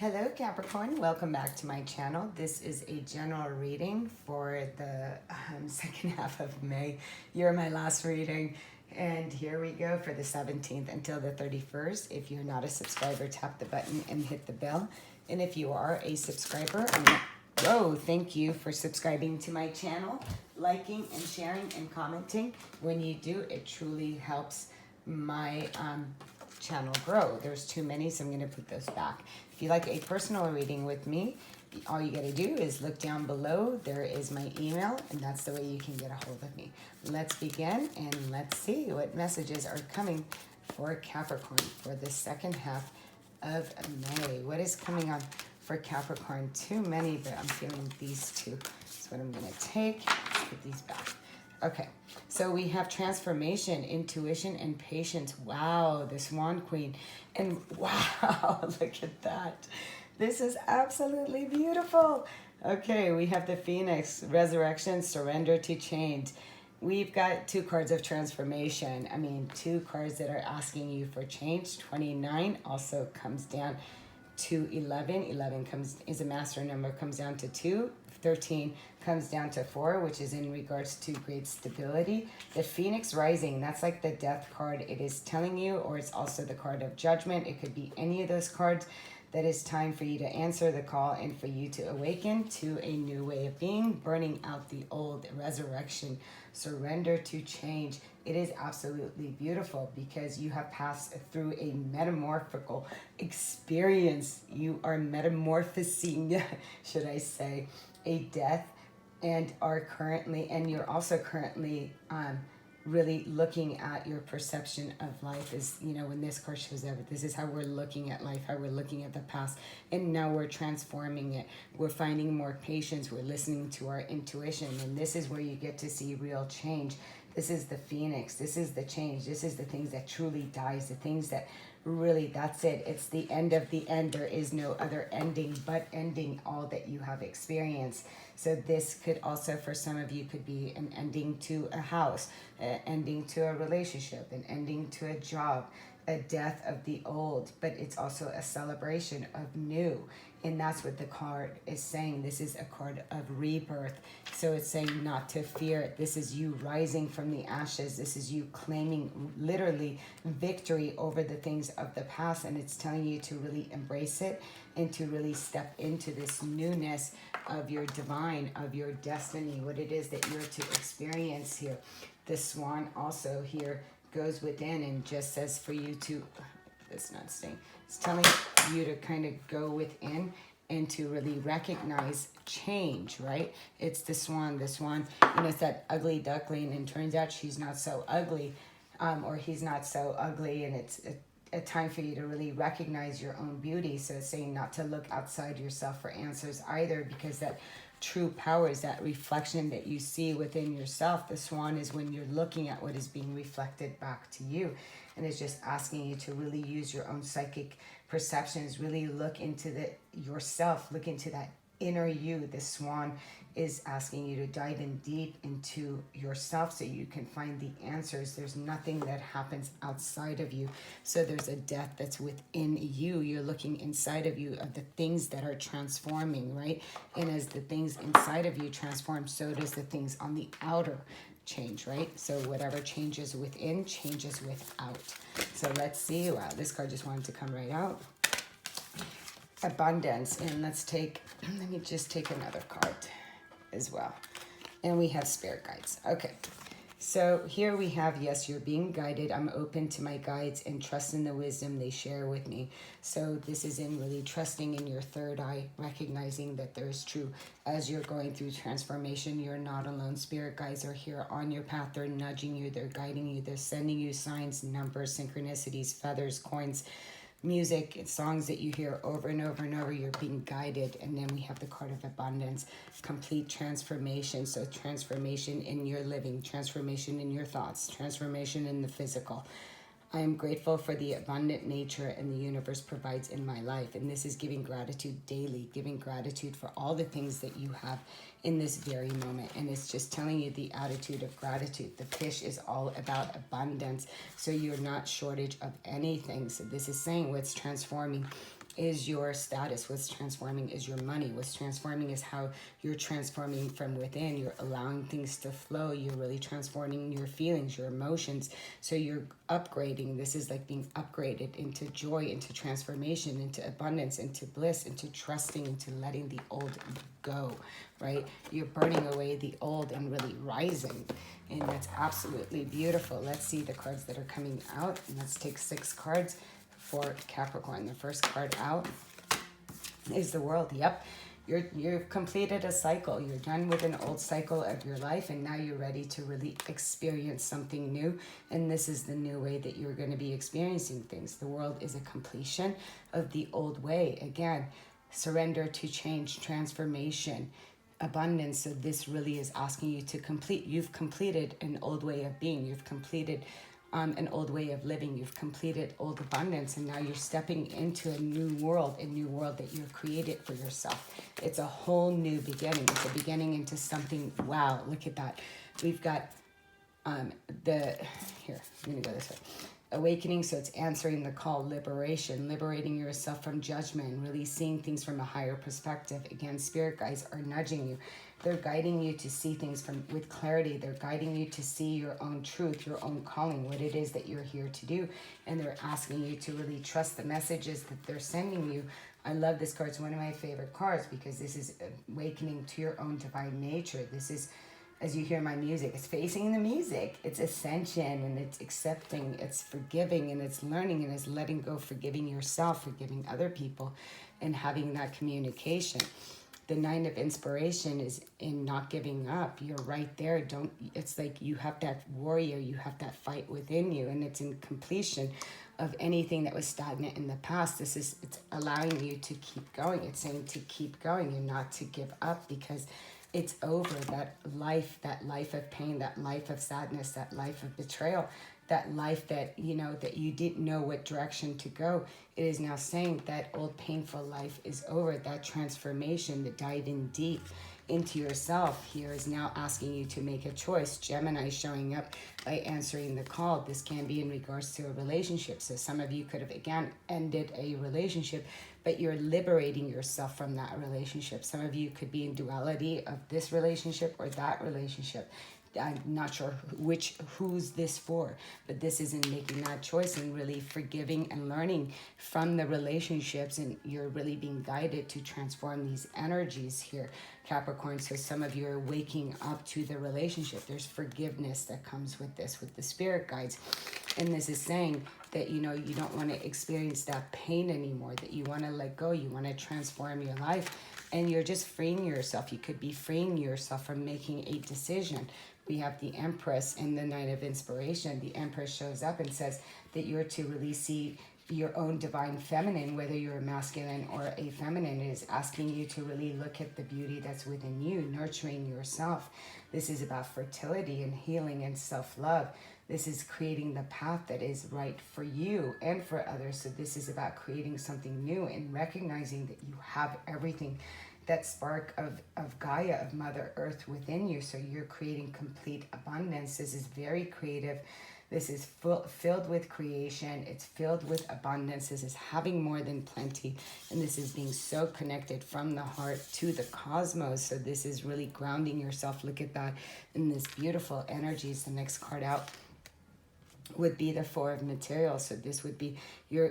Hello Capricorn, welcome back to my channel. This is a general reading for the second half of May. You're my last reading. And here we go for the 17th until the 31st. If you're not a subscriber, tap the button and hit the bell. And if you are a subscriber, thank you for subscribing to my channel, liking and sharing and commenting. When you do, it truly helps my channel grow. There's too many, so I'm going to put those back. If you like a personal reading with me, all you got to do is look down below. There is my email, and that's the way you can get a hold of me. Let's begin, and let's see what messages are coming for Capricorn for the second half of May. What is coming on for Capricorn? Too many, but I'm feeling these two. That's what I'm going to take. Let's put these back. Okay, so we have transformation, intuition, and patience. Wow, the Swan Queen. And wow, look at that. This is absolutely beautiful. Okay, we have the Phoenix, resurrection, surrender to change. We've got two cards of transformation. I mean, two cards that are asking you for change. 29 also comes down to 11. 11 is a master number, comes down to 2. 13 comes down to 4, which is in regards to great stability. The Phoenix Rising, that's like the death card. It is telling you, or it's also the card of judgment. It could be any of those cards. That is time for you to answer the call and for you to awaken to a new way of being, burning out the old, resurrection, surrender to change. It is absolutely beautiful because you have passed through a metamorphical experience. You are metamorphosing, should I say, a death, and you're also currently really looking at your perception of life. Is, you know, when this card shows up, this is how we're looking at life, how we're looking at the past, and now we're transforming it. We're finding more patience, we're listening to our intuition, and this is where you get to see real change. This is the Phoenix, this is the change, this is the things that truly dies, the things that really, that's it. It's the end of the end. There is no other ending but ending all that you have experienced. So this could also, for some of you, could be an ending to a house, an ending to a relationship, an ending to a job, a death of the old, but it's also a celebration of new. And that's what the card is saying. This is a card of rebirth. So it's saying not to fear. This is you rising from the ashes. This is you claiming literally victory over the things of the past. And it's telling you to really embrace it and to really step into this newness of your divine, of your destiny, what it is that you're to experience here. The Swan also here goes within and just says for you to, it's not staying, it's telling you to kind of go within and to really recognize change, right? It's the swan, you know, it's that ugly duckling, and turns out she's not so ugly, or he's not so ugly, and it's a time for you to really recognize your own beauty. So it's saying not to look outside yourself for answers either, because that true power is that reflection that you see within yourself. The swan is when you're looking at what is being reflected back to you, and it's just asking you to really use your own psychic perceptions, really look into yourself, look into that inner you. The swan is asking you to dive in deep into yourself so you can find the answers. There's nothing that happens outside of you. So there's a death that's within you. You're looking inside of you of the things that are transforming, right? And as the things inside of you transform, so does the things on the outer change, right? So whatever changes within changes without. So let's see. Wow, this card just wanted to come right out. Abundance. And let me just take another card as well. And we have spirit guides. Okay. So here we have, yes, you're being guided. I'm open to my guides and trust in the wisdom they share with me. So this is in really trusting in your third eye, recognizing that there is true. As you're going through transformation, you're not alone. Spirit guides are here on your path. They're nudging you. They're guiding you. They're sending you signs, numbers, synchronicities, feathers, coins, music, and songs that you hear over and over and over. You're being guided. And then we have the card of abundance, complete transformation. So transformation in your living, transformation in your thoughts, transformation in the physical. I am grateful for the abundant nature and the universe provides in my life. And this is giving gratitude daily, giving gratitude for all the things that you have in this very moment. And it's just telling you the attitude of gratitude. The fish is all about abundance. So you're not shortage of anything. So this is saying what's transforming is your status. What's transforming is your money. What's transforming is how you're transforming from within. You're allowing things to flow. You're really transforming your feelings, your emotions. So you're upgrading. This is like being upgraded into joy, into transformation, into abundance, into bliss, into trusting, into letting the old go, right? You're burning away the old and really rising. And that's absolutely beautiful. Let's see the cards that are coming out. And let's take 6 cards for Capricorn. The first card out is the World. Yep. You've completed a cycle. You're done with an old cycle of your life, and now you're ready to really experience something new. And this is the new way that you're going to be experiencing things. The World is a completion of the old way. Again, surrender to change, transformation, abundance. So this really is asking you to complete. You've completed an old way of being. You've completed an old way of living. You've completed old abundance, and now you're stepping into a new world that you've created for yourself. It's a whole new beginning. It's a beginning into something. Wow, look at that. We've got here, I'm gonna go this way. Awakening, so it's answering the call. Liberation, liberating yourself from judgment, really seeing things from a higher perspective. Again, spirit guides are nudging you. They're guiding you to see things with clarity. They're guiding you to see your own truth, your own calling, what it is that you're here to do. And they're asking you to really trust the messages that they're sending you. I love this card. It's one of my favorite cards because this is awakening to your own divine nature. This is, as you hear my music, it's facing the music. It's ascension, and it's accepting, it's forgiving, and it's learning, and it's letting go, forgiving yourself, forgiving other people, and having that communication. The 9 of inspiration is in not giving up. You're right there. It's like you have that warrior, you have that fight within you, and it's in completion of anything that was stagnant in the past. It's allowing you to keep going. It's saying to keep going and not to give up, because it's over. That life of pain, that life of sadness, that life of betrayal, that life that, that you didn't know what direction to go. It is now saying that old painful life is over. That transformation, the diving deep into yourself here is now asking you to make a choice. Gemini showing up by answering the call. This can be in regards to a relationship. So some of you could have, again, ended a relationship, but you're liberating yourself from that relationship. Some of you could be in duality of this relationship or that relationship. I'm not sure who's this for, but this is in making that choice and really forgiving and learning from the relationships, and you're really being guided to transform these energies here, Capricorn. So some of you are waking up to the relationship. There's forgiveness that comes with this, with the spirit guides. And this is saying that, you don't want to experience that pain anymore, that you want to let go, you want to transform your life, and you're just freeing yourself. You could be freeing yourself from making a decision. We have the Empress in the 9 of inspiration. The Empress shows up and says that you're to really see your own divine feminine, whether you're a masculine or a feminine. It is asking you to really look at the beauty that's within you, nurturing yourself. This is about fertility and healing and self-love. This is creating the path that is right for you and for others. So this is about creating something new and recognizing that you have everything, that spark of Gaia, of Mother Earth within you. So you're creating complete abundance. This is very creative. This is filled with creation. It's filled with abundance. This is having more than plenty. And this is being so connected from the heart to the cosmos. So this is really grounding yourself. Look at that in this beautiful energies. The next card out would be the 4 of material. So this would be you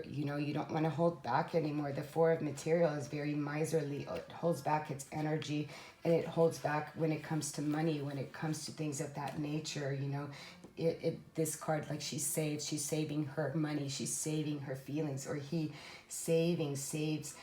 don't want to hold back anymore. The 4 of material is very miserly. It holds back its energy, and it holds back when it comes to money, when it comes to things of that nature. This card, like she's saving her money, she's saving her feelings, or he saves,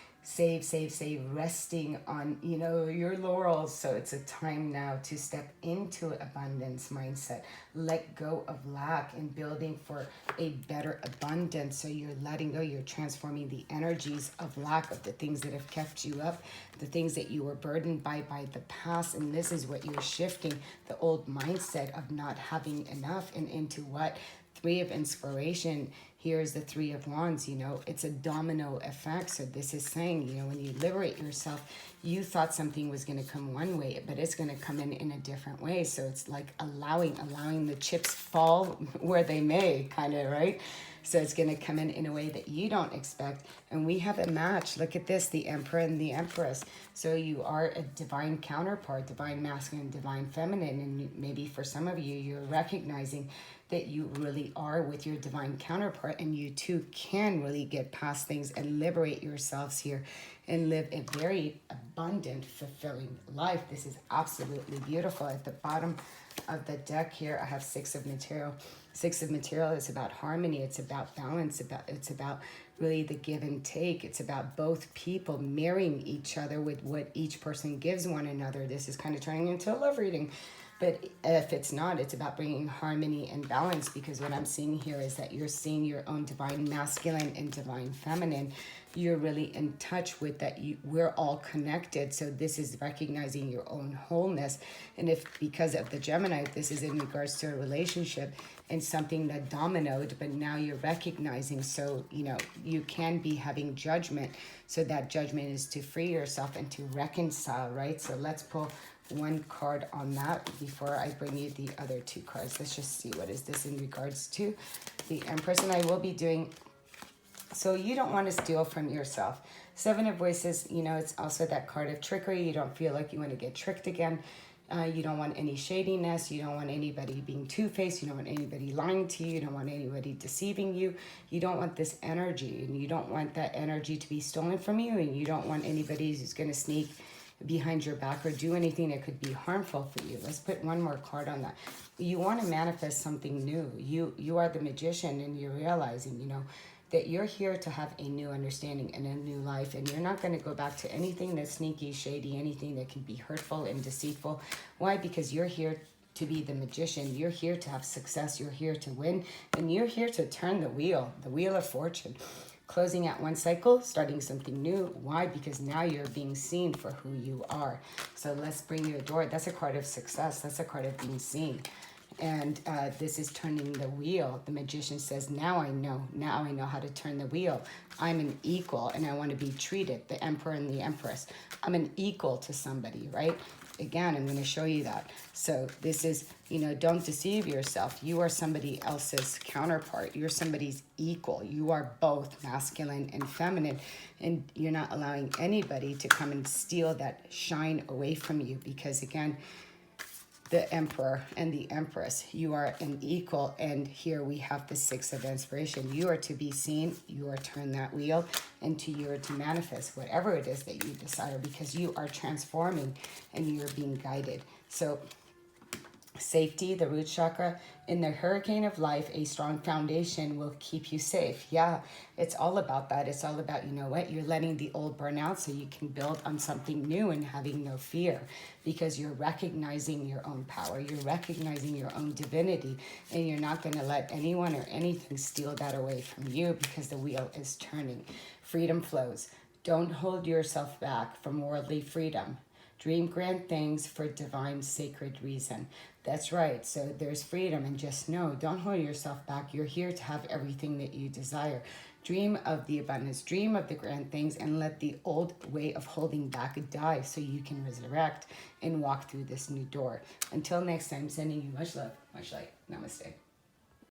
resting on, your laurels. So it's a time now to step into abundance mindset, let go of lack and building for a better abundance. So you're letting go, you're transforming the energies of lack, of the things that have kept you up, the things that you were burdened by the past. And this is what you're shifting, the old mindset of not having enough, and into what? 3 of inspiration. Here's the 3 of wands. It's a domino effect. So this is saying, when you liberate yourself, you thought something was going to come one way, but it's going to come in a different way. So it's like allowing the chips fall where they may, kind of, right? So it's going to come in a way that you don't expect. And we have a match. Look at this, the Emperor and the Empress. So you are a divine counterpart, divine masculine, divine feminine. And maybe for some of you, you're recognizing that you really are with your divine counterpart, and you too can really get past things and liberate yourselves here and live a very abundant, fulfilling life. This is absolutely beautiful. At the bottom of the deck here, I have Six of Material. Six of Material is about harmony. It's about balance. It's about really the give and take. It's about both people marrying each other with what each person gives one another. This is kind of turning into a love reading. But if it's not, it's about bringing harmony and balance, because what I'm seeing here is that you're seeing your own divine masculine and divine feminine. You're really in touch with that. We're all connected. So this is recognizing your own wholeness. And if because of the Gemini, this is in regards to a relationship and something that dominoed, but now you're recognizing. So, you can be having judgment. So that judgment is to free yourself and to reconcile, right? So let's pull one card on that before I bring you the other two cards. Let's just see, what is this in regards to the Empress? And I will be doing, so you don't want to steal from yourself. Seven of Voices, it's also that card of trickery. You don't feel like you want to get tricked again. You don't want any shadiness. You don't want anybody being two-faced. You don't want anybody lying to you. You don't want anybody deceiving you. You don't want this energy, and you don't want that energy to be stolen from you, and you don't want anybody who's going to sneak behind your back or do anything that could be harmful for you. Let's put one more card on that. You want to manifest something new. You are the magician, and you're realizing, that you're here to have a new understanding and a new life, and you're not going to go back to anything that's sneaky, shady, anything that can be hurtful and deceitful. Why? Because you're here to be the magician. You're here to have success. You're here to win, and you're here to turn the wheel of fortune. Closing out one cycle, starting something new. Why? Because now you're being seen for who you are. So let's bring you adored. That's a card of success. That's a card of being seen. And this is turning the wheel. The magician says, now I know how to turn the wheel. I'm an equal, and I want to be treated. The Emperor and the Empress. I'm an equal to somebody, right? Again, I'm going to show you that. So this is, don't deceive yourself. You are somebody else's counterpart. You're somebody's equal. You are both masculine and feminine. And you're not allowing anybody to come and steal that shine away from you. Because again, the Emperor and the Empress, you are an equal. And here we have the Six of Inspiration. You are to be seen. You are to turn that wheel, and you are to manifest whatever it is that you desire, because you are transforming and you're being guided. So safety, the root chakra. In the hurricane of life, a strong foundation will keep you safe. Yeah, it's all about that. It's all about, you're letting the old burn out so you can build on something new and having no fear, because you're recognizing your own power. You're recognizing your own divinity, and you're not going to let anyone or anything steal that away from you, because the wheel is turning. Freedom flows. Don't hold yourself back from worldly freedom. Dream grand things for divine sacred reason. That's right. So there's freedom, and just know, don't hold yourself back. You're here to have everything that you desire. Dream of the abundance, dream of the grand things, and let the old way of holding back die so you can resurrect and walk through this new door. Until next time, sending you much love, much light. Namaste.